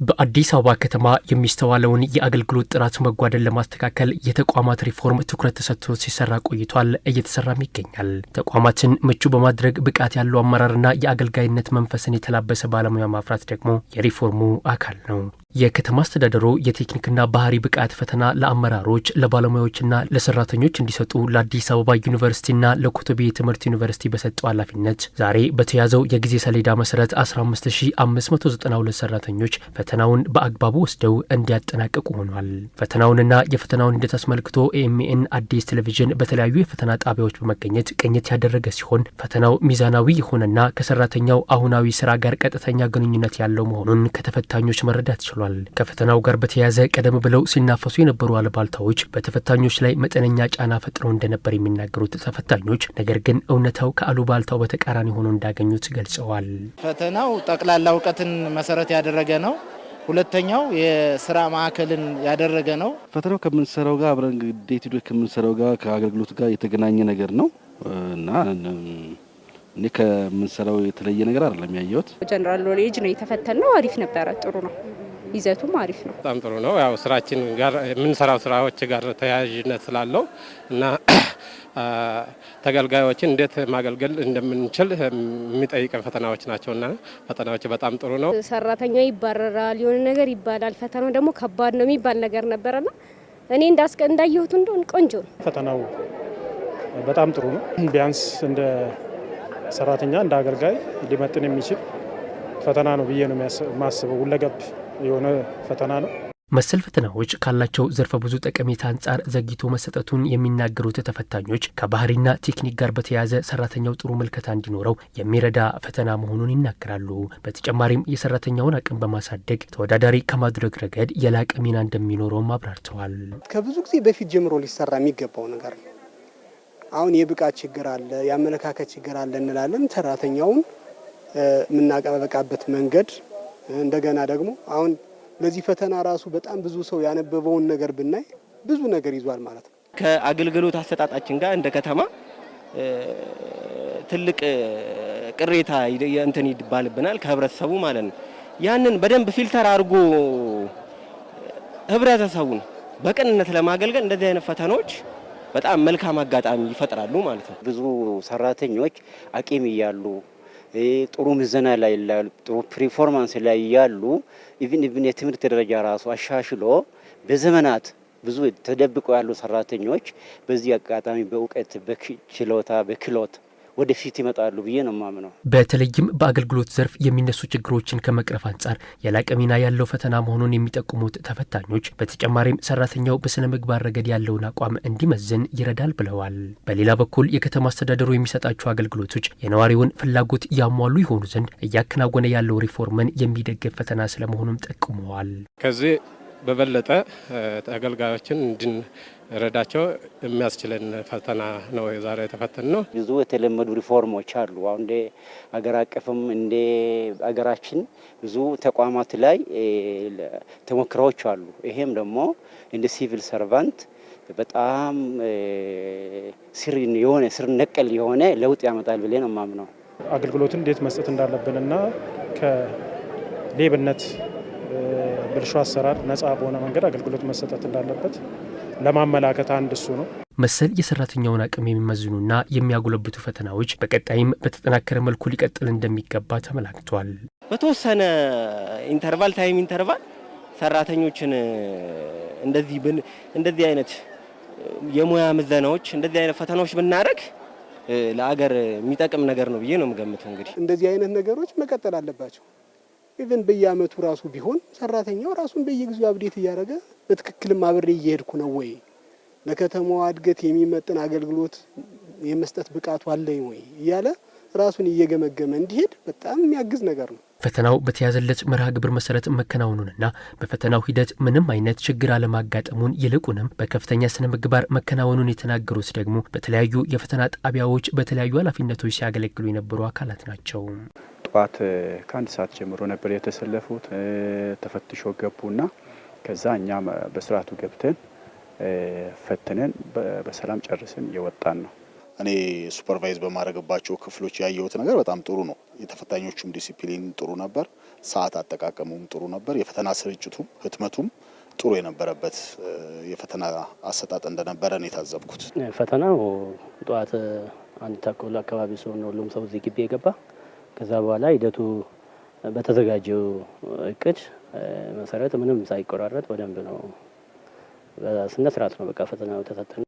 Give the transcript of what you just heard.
በአዲስ አበባ ከተማ የሚስተዋለውን የአገልግሎት ጥራት መጓደል ለማስተካከል የተቋማት ሪፎርም ትኩረት ተሰጥቶ ሲሰራ ቆይቷል፣ እየተሰራም ይገኛል። ተቋማትን ምቹ በማድረግ ብቃት ያለው አመራርና የአገልጋይነት መንፈስን የተላበሰ ባለሙያ ማፍራት ደግሞ የሪፎርሙ አካል ነው። የከተማ አስተዳደሩ የቴክኒክና ባህሪ ብቃት ፈተና ለአመራሮች ለባለሙያዎችና ለሰራተኞች እንዲሰጡ ለአዲስ አበባ ዩኒቨርሲቲና ለኮተቤ የትምህርት ዩኒቨርሲቲ በሰጠው ኃላፊነት ዛሬ በተያዘው የጊዜ ሰሌዳ መሰረት 15592 ሰራተኞች ፈተናውን በአግባቡ ወስደው እንዲያጠናቅቁ ሆኗል። ፈተናውንና የፈተናውን ሂደት አስመልክቶ ኤኤምኤን አዲስ ቴሌቪዥን በተለያዩ የፈተና ጣቢያዎች በመገኘት ቅኝት ያደረገ ሲሆን ፈተናው ሚዛናዊ የሆነና ከሰራተኛው አሁናዊ ስራ ጋር ቀጥተኛ ግንኙነት ያለው መሆኑን ከተፈታኞች መረዳት ችሏል። ከፈተናው ጋር በተያያዘ ቀደም ብለው ሲናፈሱ የነበሩ አሉባልታዎች በተፈታኞች ላይ መጠነኛ ጫና ፈጥረው እንደነበር የሚናገሩት ተፈታኞች ነገር ግን እውነታው ከአሉባልታው በተቃራኒ ሆኖ እንዳገኙት ገልጸዋል። ፈተናው ጠቅላላ እውቀትን መሰረት ያደረገ ነው። ሁለተኛው የስራ ማዕከልን ያደረገ ነው። ፈተናው ከምንሰራው ጋር አብረን ዴት ዱ ከምንሰራው ጋር ከአገልግሎት ጋር የተገናኘ ነገር ነው እና እኔ ከምንሰራው የተለየ ነገር አይደለም ያየሁት። ጀነራል ኖሌጅ ነው የተፈተነው። አሪፍ ነበረ። ጥሩ ነው። ይዘቱም አሪፍ ነው። በጣም ጥሩ ነው። ያው ስራችን ጋር የምንሰራው ስራዎች ጋር ተያያዥነት ስላለው እና ተገልጋዮችን እንዴት ማገልገል እንደምንችል የሚጠይቅ ፈተናዎች ናቸውና ፈተናዎች በጣም ጥሩ ነው። ሰራተኛ ይባረራል፣ የሆነ ነገር ይባላል። ፈተናው ደግሞ ከባድ ነው የሚባል ነገር ነበርና እኔ እንዳየሁት እንደሆነ ቆንጆ ነው። ፈተናው በጣም ጥሩ ነው። ቢያንስ እንደ ሰራተኛ እንደ አገልጋይ ሊመጥን የሚችል ፈተና ነው ብዬ ነው የማስበው። ሁለገብ የሆነ ፈተና ነው። መሰል ፈተናዎች ካላቸው ዘርፈ ብዙ ጠቀሜታ አንጻር ዘግይቶ መሰጠቱን የሚናገሩት ተፈታኞች ከባህሪና ቴክኒክ ጋር በተያያዘ ሰራተኛው ጥሩ ምልከታ እንዲኖረው የሚረዳ ፈተና መሆኑን ይናገራሉ። በተጨማሪም የሰራተኛውን አቅም በማሳደግ ተወዳዳሪ ከማድረግ ረገድ የላቀ ሚና እንደሚኖረውም አብራርተዋል። ከብዙ ጊዜ በፊት ጀምሮ ሊሰራ የሚገባው ነገር ነው። አሁን የብቃት ችግር አለ፣ የአመለካከት ችግር አለ እንላለን። ሰራተኛውን የምናቀበቃበት መንገድ እንደገና ደግሞ አሁን ለዚህ ፈተና ራሱ በጣም ብዙ ሰው ያነበበውን ነገር ብናይ ብዙ ነገር ይዟል ማለት ነው። ከአገልግሎት አሰጣጣችን ጋር እንደ ከተማ ትልቅ ቅሬታ እንትን ይባልብናል ከህብረተሰቡ ማለት ነው። ያንን በደንብ ፊልተር አድርጎ ህብረተሰቡን በቅንነት ለማገልገል እንደዚህ አይነት ፈተናዎች በጣም መልካም አጋጣሚ ይፈጥራሉ ማለት ነው። ብዙ ሰራተኞች አቂም እያሉ ጥሩ ምዘና ላይ ያሉ ጥሩ ፐርፎርማንስ ላይ ያሉ ኢቭን የትምህርት ደረጃ ራሱ አሻሽሎ በዘመናት ብዙ ተደብቀው ያሉ ሰራተኞች በዚህ አጋጣሚ በእውቀት በችሎታ በክሎት ወደፊት ይመጣሉ ብዬ ነው የማምነው። በተለይም በአገልግሎት ዘርፍ የሚነሱ ችግሮችን ከመቅረፍ አንጻር የላቀ ሚና ያለው ፈተና መሆኑን የሚጠቁሙት ተፈታኞች በተጨማሪም ሰራተኛው በስነ ምግባር ረገድ ያለውን አቋም እንዲመዝን ይረዳል ብለዋል። በሌላ በኩል የከተማ አስተዳደሩ የሚሰጣቸው አገልግሎቶች የነዋሪውን ፍላጎት ያሟሉ ይሆኑ ዘንድ እያከናወነ ያለው ሪፎርምን የሚደግፍ ፈተና ስለመሆኑም ጠቁመዋል። ከዚህ በበለጠ ተገልጋዮችን እንድንረዳቸው የሚያስችለን ፈተና ነው ዛሬ የተፈተን ነው። ብዙ የተለመዱ ሪፎርሞች አሉ። አሁን እንደ አገር አቀፍም እንደ አገራችን ብዙ ተቋማት ላይ ተሞክሮዎች አሉ። ይሄም ደግሞ እንደ ሲቪል ሰርቫንት በጣም ስር ነቀል የሆነ ለውጥ ያመጣል ብለን ነው የማምነው። አገልግሎትን እንዴት መስጠት እንዳለብንና ከሌብነት ብልሹ አሰራር ነጻ በሆነ መንገድ አገልግሎት መሰጠት እንዳለበት ለማመላከት አንድ እሱ ነው። መሰል የሰራተኛውን አቅም የሚመዝኑና የሚያጎለብቱ ፈተናዎች በቀጣይም በተጠናከረ መልኩ ሊቀጥል እንደሚገባ ተመላክቷል። በተወሰነ ታይም ኢንተርቫል ሰራተኞችን እንደዚህ አይነት የሙያ ምዘናዎች እንደዚህ አይነት ፈተናዎች ብናደርግ ለአገር የሚጠቅም ነገር ነው ብዬ ነው የምገምተው። እንግዲህ እንደዚህ አይነት ነገሮች መቀጠል አለባቸው። ኢቭን በየአመቱ ራሱ ቢሆን ሰራተኛው ራሱን በየጊዜው አብዴት እያደረገ በትክክልም አብሬ እየሄድኩ ነው ወይ፣ ለከተማዋ እድገት የሚመጥን አገልግሎት የመስጠት ብቃቱ አለኝ ወይ እያለ ራሱን እየገመገመ እንዲሄድ በጣም የሚያግዝ ነገር ነው። ፈተናው በተያዘለት መርሃ ግብር መሰረት መከናወኑንና በፈተናው ሂደት ምንም አይነት ችግር አለማጋጠሙን ይልቁንም በከፍተኛ ስነ ምግባር መከናወኑን የተናገሩት ደግሞ በተለያዩ የፈተና ጣቢያዎች በተለያዩ ኃላፊነቶች ሲያገለግሉ የነበሩ አካላት ናቸው። ጠዋት ከ1 ሰዓት ጀምሮ ነበር የተሰለፉት። ተፈትሾ ገቡና ከዛ እኛም በስርዓቱ ገብተን ፈትነን በሰላም ጨርሰን የወጣን ነው። እኔ ሱፐርቫይዝ በማድረግባቸው ክፍሎች ያየሁት ነገር በጣም ጥሩ ነው። የተፈታኞቹም ዲሲፕሊን ጥሩ ነበር። ሰዓት አጠቃቀሙም ጥሩ ነበር። የፈተና ስርጭቱም ህትመቱም ጥሩ የነበረበት የፈተና አሰጣጥ እንደነበረ ነው የታዘብኩት። ፈተናው ጠዋት 1:00 አካባቢ ሲሆን ሁሉም ሰው እዚህ ግቢ የገባ። ከዛ በኋላ ሂደቱ በተዘጋጀው እቅድ መሰረት ምንም ሳይቆራረጥ በደንብ ነው በስነ ስርዓት ነው በቃ ፈተናው ተፈተነ።